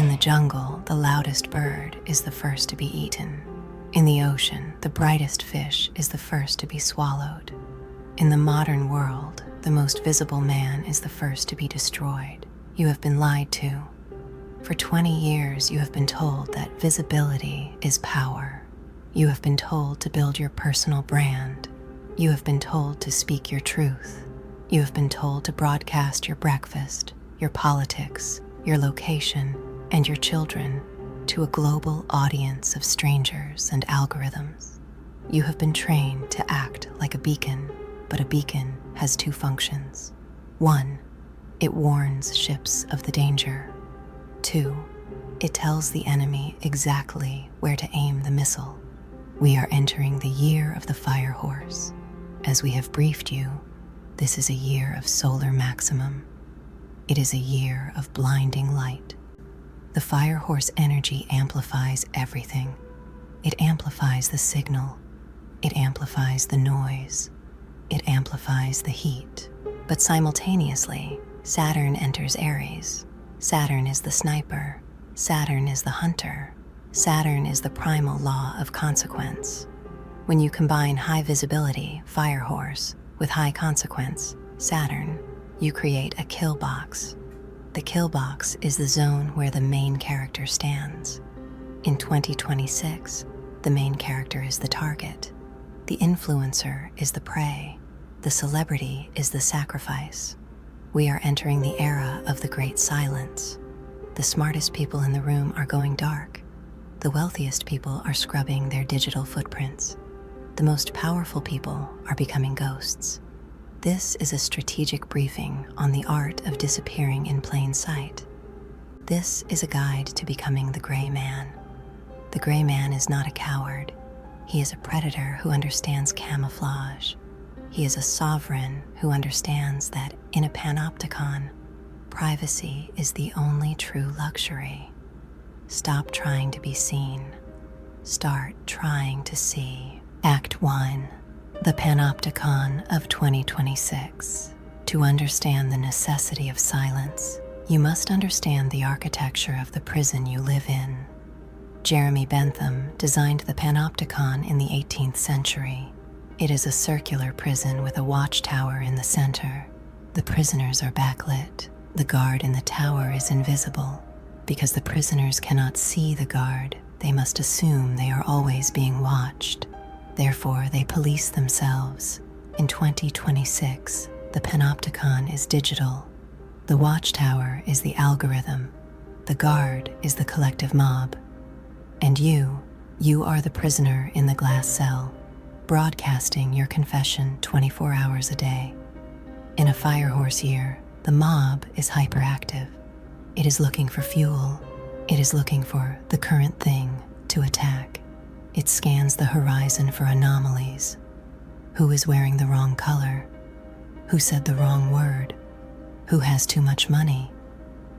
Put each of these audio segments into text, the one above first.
In the jungle, the loudest bird is the first to be eaten. In the ocean, the brightest fish is the first to be swallowed. In the modern world, the most visible man is the first to be destroyed. You have been lied to. For 20 years, you have been told that visibility is power. You have been told to build your personal brand. You have been told to speak your truth. You have been told to broadcast your breakfast, your politics, your location, and your children to a global audience of strangers and algorithms. You have been trained to act like a beacon, but a beacon has two functions. 1, it warns ships of the danger. 2, it tells the enemy exactly where to aim the missile. We are entering the year of the fire horse. As we have briefed you, this is a year of solar maximum. It is a year of blinding light. The fire horse energy amplifies everything. It amplifies the signal. It amplifies the noise. It amplifies the heat. But simultaneously, Saturn enters Aries. Saturn is the sniper. Saturn is the hunter. Saturn is the primal law of consequence. When you combine high visibility, fire horse, with high consequence, Saturn, you create a kill box. The kill box is the zone where the main character stands. In 2026, the main character is the target. The influencer is the prey. The celebrity is the sacrifice. We are entering the era of the great silence. The smartest people in the room are going dark. The wealthiest people are scrubbing their digital footprints. The most powerful people are becoming ghosts. This is a strategic briefing on the art of disappearing in plain sight. This is a guide to becoming the gray man. The gray man is not a coward. He is a predator who understands camouflage. He is a sovereign who understands that in a Panopticon, privacy is the only true luxury. Stop trying to be seen. Start trying to see. Act 1. The Panopticon of 2026. To understand the necessity of silence, you must understand the architecture of the prison you live in. Jeremy Bentham designed the Panopticon in the 18th century. It is a circular prison with a watchtower in the center. The prisoners are backlit. The guard in the tower is invisible. Because the prisoners cannot see the guard, they must assume they are always being watched. Therefore, they police themselves. In 2026, the Panopticon is digital. The watchtower is the algorithm. The guard is the collective mob. And you are the prisoner in the glass cell, broadcasting your confession 24 hours a day. In a firehorse year, the mob is hyperactive. It is looking for fuel. It is looking for the current thing to attack. It scans the horizon for anomalies. Who is wearing the wrong color? Who said the wrong word? Who has too much money?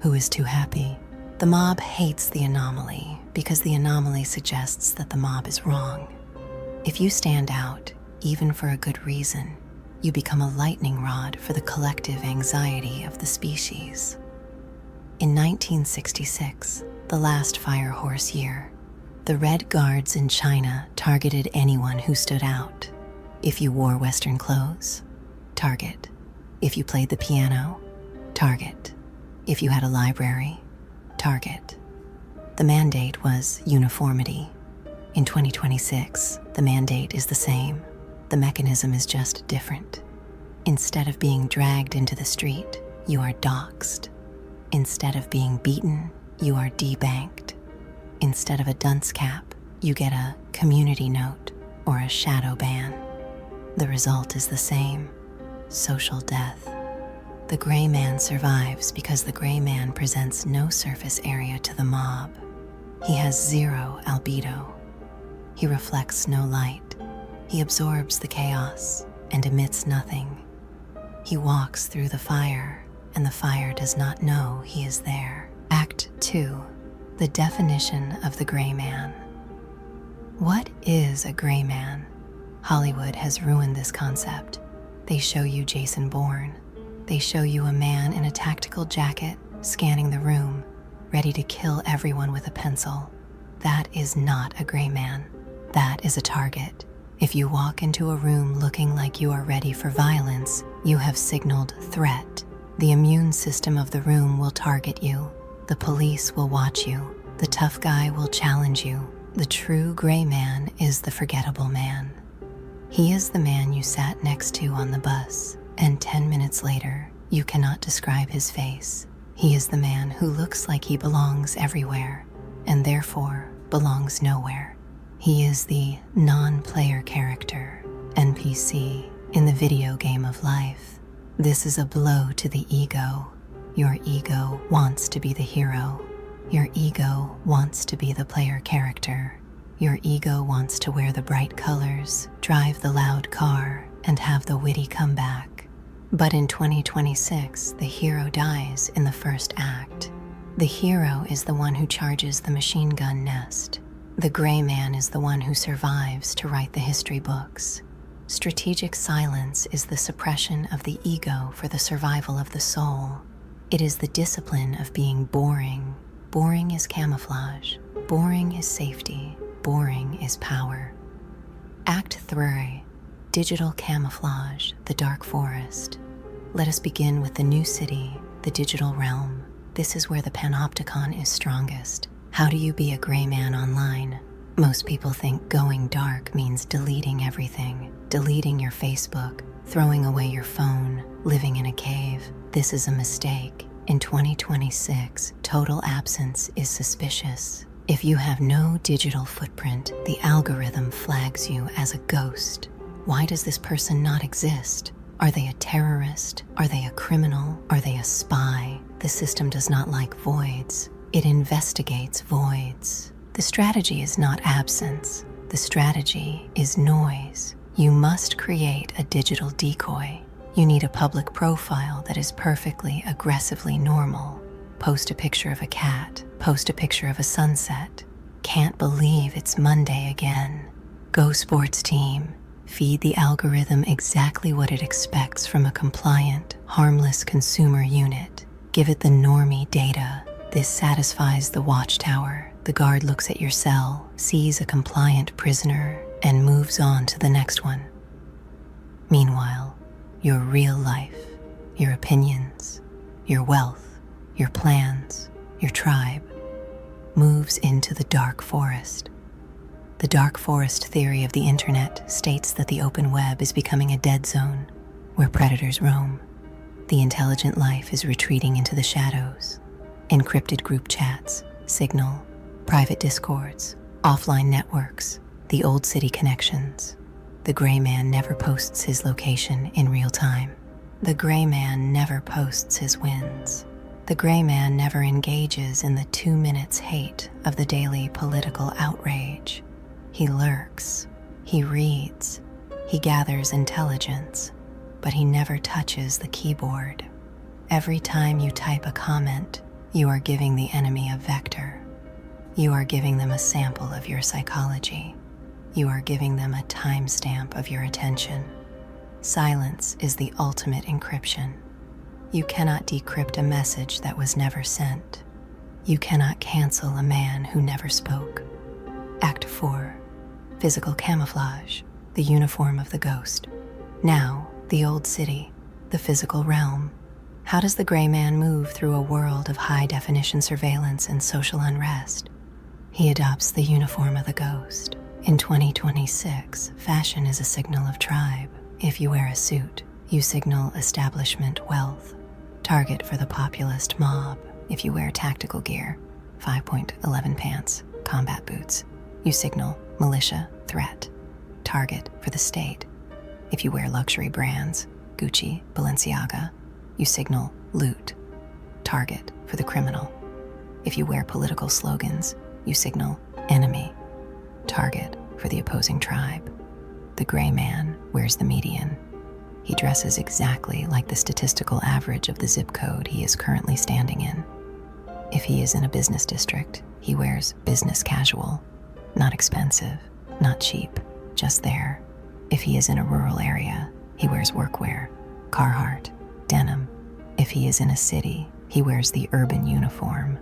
Who is too happy? The mob hates the anomaly because the anomaly suggests that the mob is wrong. If you stand out, even for a good reason, you become a lightning rod for the collective anxiety of the species. In 1966, the last fire horse year, the Red Guards in China targeted anyone who stood out. If you wore Western clothes, target. If you played the piano, target. If you had a library, target. The mandate was uniformity. In 2026, the mandate is the same. The mechanism is just different. Instead of being dragged into the street, you are doxxed. Instead of being beaten, you are debanked. Instead of a dunce cap, you get a community note or a shadow ban. The result is the same: social death. The gray man survives because the gray man presents no surface area to the mob. He has zero albedo. He reflects no light. He absorbs the chaos and emits nothing. He walks through the fire, and the fire does not know he is there. Act 2. The definition of the gray man. What is a gray man? Hollywood has ruined this concept. They show you Jason Bourne. They show you a man in a tactical jacket scanning the room, ready to kill everyone with a pencil. That is not a gray man. That is a target. If you walk into a room looking like you are ready for violence, you have signaled threat. The immune system of the room will target you. The police will watch you. The tough guy will challenge you. The true gray man is the forgettable man. He is the man you sat next to on the bus, and 10 minutes later, you cannot describe his face. He is the man who looks like he belongs everywhere, and therefore belongs nowhere. He is the non-player character, NPC, in the video game of life. This is a blow to the ego. Your ego wants to be the hero. Your ego wants to be the player character. Your ego wants to wear the bright colors, drive the loud car, and have the witty comeback. But in 2026, the hero dies in the first act. The hero is the one who charges the machine gun nest. The gray man is the one who survives to write the history books. Strategic silence is the suppression of the ego for the survival of the soul. It is the discipline of being boring. Boring is camouflage. Boring is safety. Boring is power. Act 3. Digital camouflage, the dark forest. Let us begin with the new city, the digital realm. This is where the Panopticon is strongest. How do you be a gray man online? Most people think going dark means deleting everything, deleting your Facebook, throwing away your phone, living in a cave. This is a mistake. In 2026, total absence is suspicious. If you have no digital footprint, the algorithm flags you as a ghost. Why does this person not exist? Are they a terrorist? Are they a criminal? Are they a spy? The system does not like voids. It investigates voids. The strategy is not absence. The strategy is noise. You must create a digital decoy. You need a public profile that is perfectly, aggressively normal. Post a picture of a cat. Post a picture of a sunset. Can't believe it's Monday again. Go sports team. Feed the algorithm exactly what it expects from a compliant, harmless consumer unit. Give it the normie data. This satisfies the watchtower. The guard looks at your cell, sees a compliant prisoner, and moves on to the next one. Meanwhile, your real life, your opinions, your wealth, your plans, your tribe, moves into the dark forest. The dark forest theory of the internet states that the open web is becoming a dead zone where predators roam. The intelligent life is retreating into the shadows. Encrypted group chats, Signal, private discords, offline networks, the old city connections. The gray man never posts his location in real time. The gray man never posts his wins. The gray man never engages in the 2 minutes hate of the daily political outrage. He lurks, he reads, he gathers intelligence, but he never touches the keyboard. Every time you type a comment, you are giving the enemy a vector. You are giving them a sample of your psychology. You are giving them a timestamp of your attention. Silence is the ultimate encryption. You cannot decrypt a message that was never sent. You cannot cancel a man who never spoke. Act 4. Physical camouflage, the uniform of the ghost. Now, the old city, the physical realm. How does the gray man move through a world of high-definition surveillance and social unrest? He adopts the uniform of the ghost. In 2026, fashion is a signal of tribe. If you wear a suit, you signal establishment wealth. Target for the populist mob. If you wear tactical gear, 5.11 pants, combat boots, you signal militia threat. Target for the state. If you wear luxury brands, Gucci, Balenciaga, you signal loot. Target for the criminal. If you wear political slogans, you signal enemy. Target for the opposing tribe. The gray man wears the median. He dresses exactly like the statistical average of the zip code he is currently standing in. If he is in a business district, he wears business casual. Not expensive, not cheap, just there. If he is in a rural area, he wears workwear, Carhartt, denim. If he is in a city, he wears the urban uniform.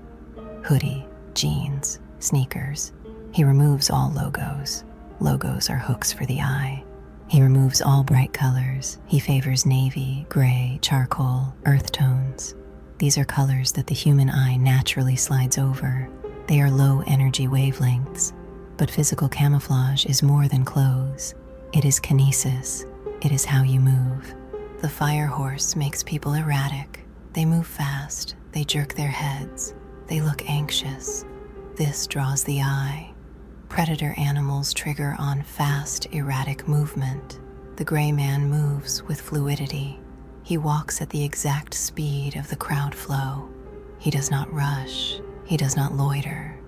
hoodie, jeans, sneakers. He removes all logos. Logos are hooks for the eye. He removes all bright colors. He favors navy, gray, charcoal, earth tones. These are colors that the human eye naturally slides over. They are low energy wavelengths. But physical camouflage is more than clothes. It is kinesis. It is how you move. The fire horse makes people erratic. They move fast. They jerk their heads. They look anxious. This draws the eye. Predator animals trigger on fast, erratic movement. The gray man moves with fluidity. He walks at the exact speed of the crowd flow. He does not rush. He does not loiter.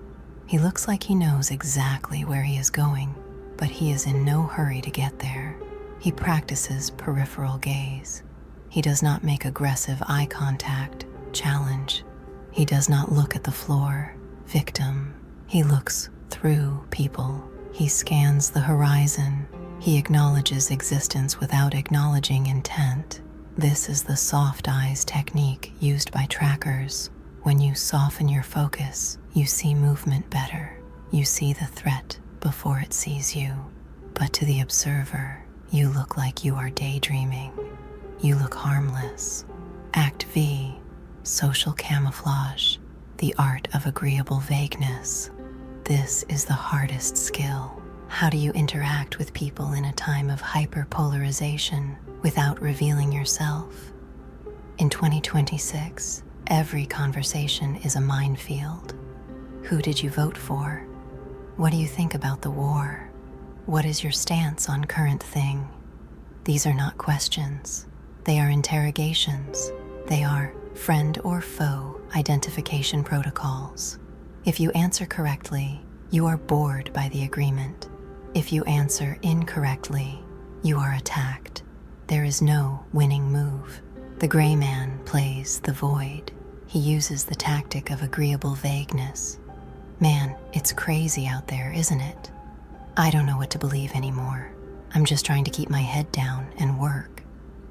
He looks like he knows exactly where he is going, but he is in no hurry to get there. He practices peripheral gaze. He does not make aggressive eye contact, challenge. He does not look at the floor, victim. He looks through people. He scans the horizon. He acknowledges existence without acknowledging intent. This is the soft eyes technique used by trackers. When you soften your focus, you see movement better. You see the threat before it sees you. But to the observer, you look like you are daydreaming. You look harmless. Act V, social camouflage, the art of agreeable vagueness. This is the hardest skill. How do you interact with people in a time of hyperpolarization without revealing yourself? In 2026, every conversation is a minefield. Who did you vote for? What do you think about the war? What is your stance on current thing? These are not questions. They are interrogations. They are friend or foe identification protocols. If you answer correctly, you are bored by the agreement. If you answer incorrectly, you are attacked. There is no winning move. The gray man plays the void. He uses the tactic of agreeable vagueness. Man, it's crazy out there, isn't it? I don't know what to believe anymore. I'm just trying to keep my head down and work.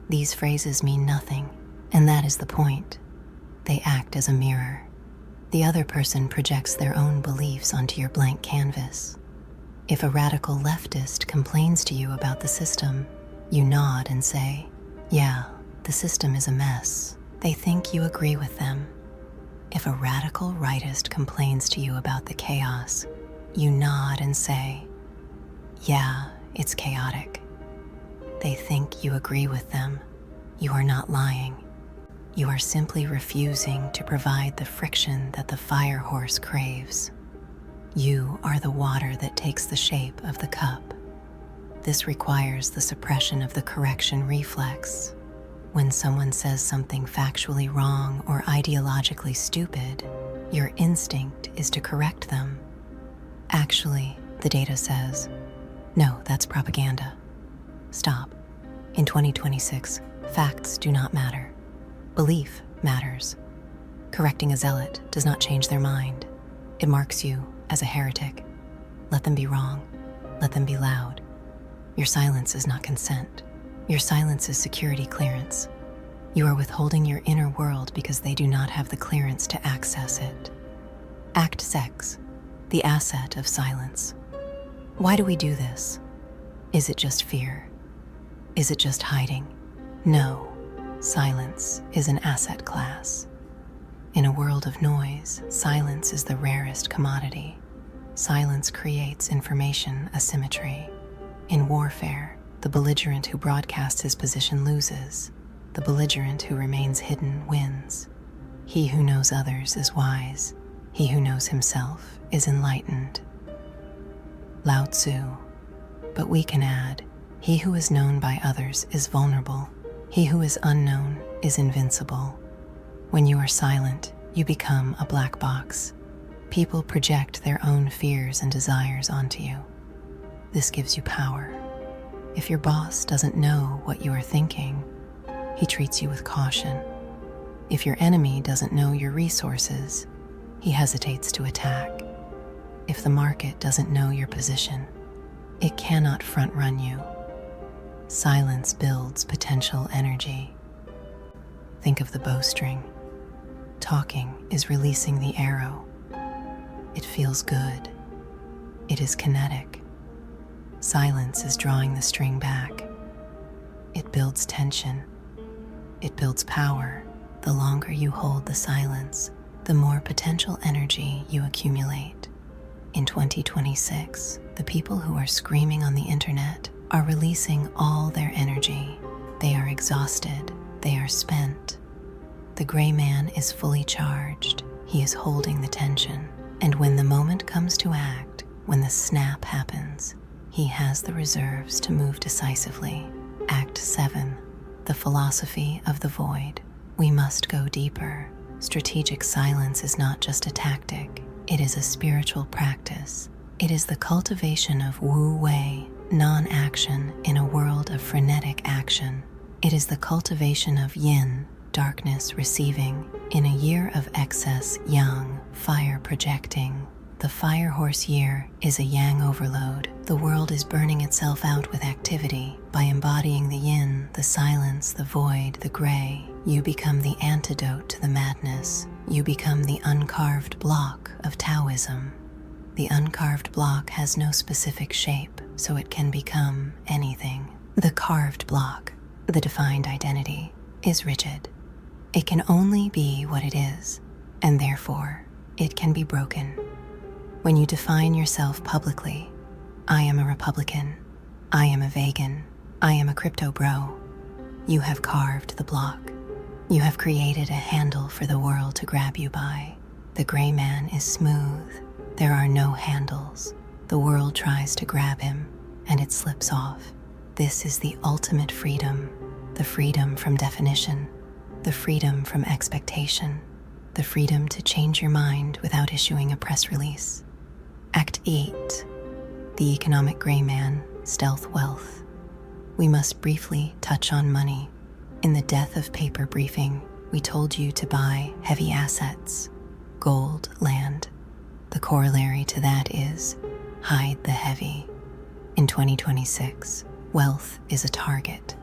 These phrases mean nothing, and that is the point. They act as a mirror. The other person projects their own beliefs onto your blank canvas. If a radical leftist complains to you about the system, you nod and say, "Yeah, the system is a mess." They think you agree with them. If a radical rightist complains to you about the chaos, you nod and say, "Yeah, it's chaotic." They think you agree with them. You are not lying. You are simply refusing to provide the friction that the fire horse craves. You are the water that takes the shape of the cup. This requires the suppression of the correction reflex. When someone says something factually wrong or ideologically stupid, your instinct is to correct them. Actually, the data says, "No, that's propaganda. Stop." In 2026, facts do not matter. Belief matters. Correcting a zealot does not change their mind. It marks you as a heretic. Let them be wrong. Let them be loud. Your silence is not consent. Your silence is security clearance. You are withholding your inner world because they do not have the clearance to access it. Act Sex, the asset of silence. Why do we do this? Is it just fear? Is it just hiding? No. Silence is an asset class. In a world of noise, silence is the rarest commodity. Silence creates information asymmetry. In warfare, the belligerent who broadcasts his position loses. The belligerent who remains hidden wins. He who knows others is wise. He who knows himself is enlightened. Lao Tzu. But we can add, he who is known by others is vulnerable. He who is unknown is invincible. When you are silent, you become a black box. People project their own fears and desires onto you. This gives you power. If your boss doesn't know what you are thinking, he treats you with caution. If your enemy doesn't know your resources, he hesitates to attack. If the market doesn't know your position, it cannot front-run you. Silence builds potential energy. Think of the bowstring. Talking is releasing the arrow. It feels good. It is kinetic. Silence is drawing the string back. It builds tension. It builds power. The longer you hold the silence, the more potential energy you accumulate. In 2026, the people who are screaming on the internet are releasing all their energy. They are exhausted. They are spent. The gray man is fully charged. He is holding the tension. And when the moment comes to act, when the snap happens, he has the reserves to move decisively. Act 7. The philosophy of the void. We must go deeper. Strategic silence is not just a tactic. It is a spiritual practice. It is the cultivation of wu-wei, non-action in a world of frenetic action. It is the cultivation of yin, darkness receiving, in a year of excess yang, fire projecting. The fire horse year is a yang overload. The world is burning itself out with activity. By embodying the yin, the silence, the void, the gray, you become the antidote to the madness. You become the uncarved block of Taoism. The uncarved block has no specific shape, so it can become anything. The carved block, the defined identity, is rigid. It can only be what it is, and therefore, it can be broken. When you define yourself publicly, I am a Republican, I am a vegan, I am a crypto bro, you have carved the block. You have created a handle for the world to grab you by. The gray man is smooth. There are no handles. The world tries to grab him, and it slips off. This is the ultimate freedom, the freedom from definition, the freedom from expectation, the freedom to change your mind without issuing a press release. Act 8. The economic gray man, stealth wealth. We must briefly touch on money. In the death of paper briefing, we told you to buy heavy assets, gold, land. The corollary to that is hide the heavy. In 2026, wealth is a target.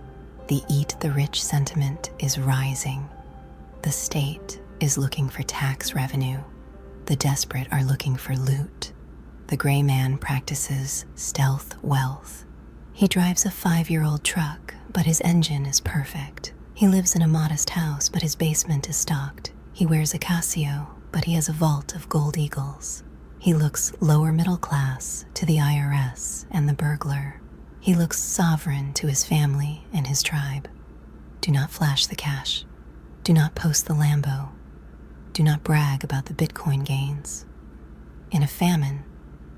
The eat the rich sentiment is rising. The state is looking for tax revenue. The desperate are looking for loot. The gray man practices stealth wealth. He drives a 5-year-old truck, but his engine is perfect. He lives in a modest house, but his basement is stocked. He wears a Casio, but he has a vault of gold eagles. He looks lower middle class to the IRS and the burglar. He looks sovereign to his family and his tribe. Do not flash the cash. Do not post the Lambo. Do not brag about the Bitcoin gains. In a famine,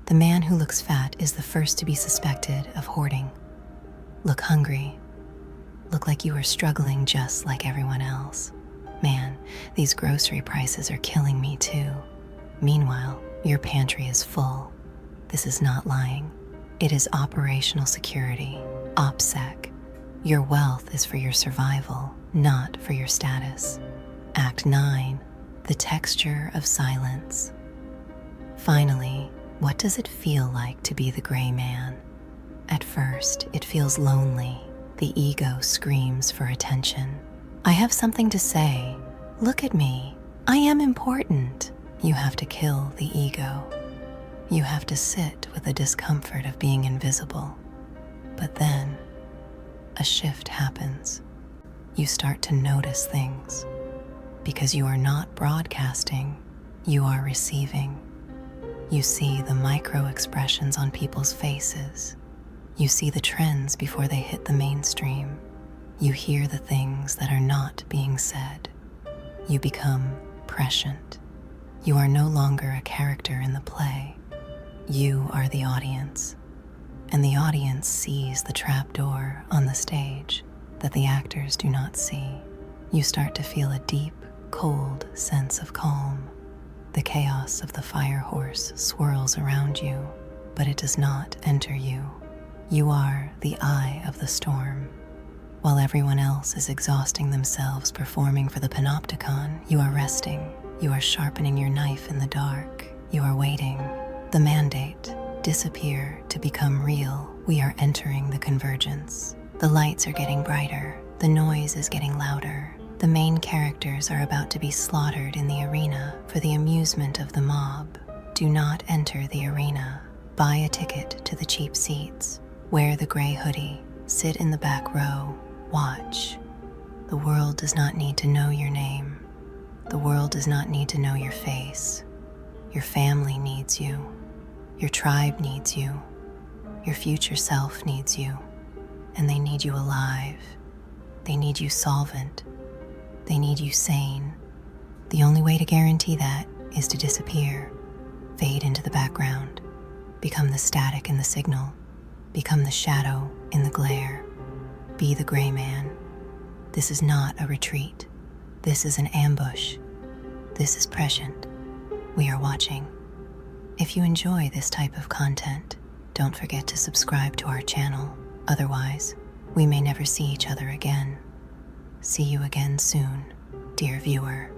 the man who looks fat is the first to be suspected of hoarding. Look hungry. Look like you are struggling just like everyone else. Man, these grocery prices are killing me too. Meanwhile, your pantry is full. This is not lying. It is operational security, OPSEC. Your wealth is for your survival, not for your status. Act 9, the texture of silence. Finally, what does it feel like to be the gray man? At first, it feels lonely. The ego screams for attention. I have something to say. Look at me. I am important. You have to kill the ego. You have to sit with the discomfort of being invisible. But then, a shift happens. You start to notice things. Because you are not broadcasting, you are receiving. You see the micro expressions on people's faces. You see the trends before they hit the mainstream. You hear the things that are not being said. You become prescient. You are no longer a character in the play. You are the audience. And the audience sees the trapdoor on the stage that the actors do not see. You start to feel a deep, cold sense of calm. The chaos of the fire horse swirls around you, but it does not enter you. You are the eye of the storm. While everyone else is exhausting themselves performing for the Panopticon, you are resting. You are sharpening your knife in the dark. You are waiting. The mandate, disappear to become real. We are entering the convergence. The lights are getting brighter. The noise is getting louder. The main characters are about to be slaughtered in the arena for the amusement of the mob. Do not enter the arena. Buy a ticket to the cheap seats. Wear the gray hoodie. Sit in the back row. Watch. The world does not need to know your name. The world does not need to know your face. Your family needs you. Your tribe needs you. Your future self needs you. And they need you alive. They need you solvent. They need you sane. The only way to guarantee that is to disappear, fade into the background, become the static in the signal, become the shadow in the glare. Be the gray man. This is not a retreat. This is an ambush. This is Prescient. We are watching. If you enjoy this type of content, don't forget to subscribe to our channel. Otherwise, we may never see each other again. See you again soon, dear viewer.